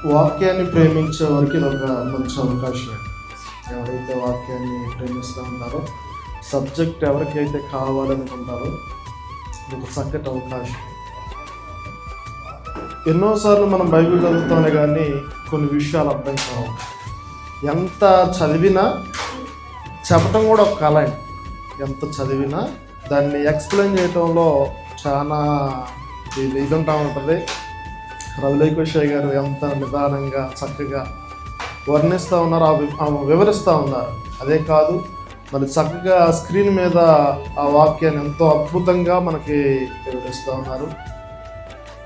వాక్యాన్ని ప్రేమించే వారికి ఇది ఒక మంచి అవకాశం. ఎవరైతే వాక్యాన్ని ప్రేమిస్తూ ఉంటారో, సబ్జెక్ట్ ఎవరికైతే కావాలనుకుంటారో ఇది ఒక చక్కటి అవకాశం. ఎన్నోసార్లు మనం బైబిల్ చదువుతానే కానీ కొన్ని విషయాలు అర్థం కావు. ఎంత చదివినా చెప్పటం కూడా ఒక కళ అండి. ఎంత చదివినా దాన్ని ఎక్స్ప్లెయిన్ చేయటంలో చాలా ఇది ఉంటా ఉంటుంది. రవిలేఖేశ్వరి గారు ఎంత నిదానంగా చక్కగా వర్ణిస్తూ ఉన్నారు, వివరిస్తూ ఉన్నారు. అదే కాదు, మరి చక్కగా స్క్రీన్ మీద ఆ వాక్యాన్ని ఎంతో అద్భుతంగా మనకి వివరిస్తూ ఉన్నారు.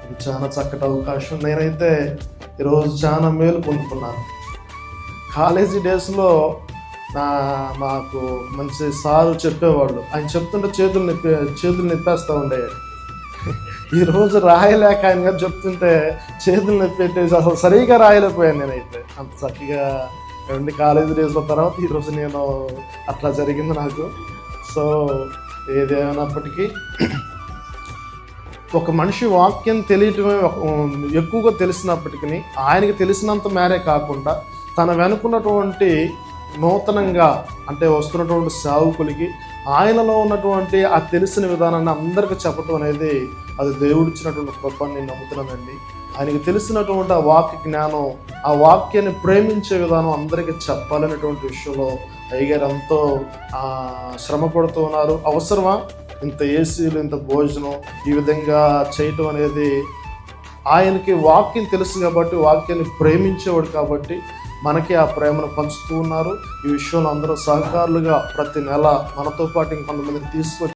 ఇది చాలా చక్కటి అవకాశం. నేనైతే ఈరోజు చాలా మేలు పొందుకున్నాను. కాలేజీ డేస్లో మాకు మంచి సారు చెప్పేవాళ్ళు. ఆయన చెప్తుంటే చేతులు నెప్పేస్తూ ఉండేవి. ఈరోజు రాయలేక ఆయన గారు చెప్తుంటే చేతులు నెప్పెట్టేసి అసలు సరిగా రాయలేకపోయాను. నేనైతే అంత చక్కగా రెండు కాలేజీ డేస్ల తర్వాత ఈరోజు నేను అట్లా జరిగింది నాకు. సో ఏదేమైనప్పటికీ ఒక మనిషి వాక్యం తెలియటమే ఎక్కువగా తెలిసినప్పటికీ ఆయనకి తెలిసినంత మేరే కాకుండా తన వెనుకున్నటువంటి నూతనంగా అంటే వస్తున్నటువంటి సేవకులకి ఆయనలో ఉన్నటువంటి ఆ తెలిసిన విధానాన్ని అందరికీ చెప్పటం అనేది అది దేవుడిచ్చినటువంటి కృప నేను నమ్ముతున్నానండి. ఆయనకి తెలిసినటువంటి ఆ వాక్య జ్ఞానం, ఆ వాక్యాన్ని ప్రేమించే విధానం అందరికీ చెప్పాలనేటువంటి విషయంలో అయ్యగారు ఎంతో శ్రమ పడుతూ ఉన్నారు. అవసరమా ఇంత ఏసీలు, ఇంత భోజనం ఈ విధంగా చేయటం అనేది? ఆయనకి వాక్యం తెలుసు కాబట్టి, వాక్యాన్ని ప్రేమించేవాడు కాబట్టి మనకి ఆ ప్రేమను పంచుతూ ఉన్నారు. ఈ విషయంలో అందరూ సహకారులుగా ప్రతి నెల మనతో పాటు ఇంకొంతమందిని తీసుకొచ్చి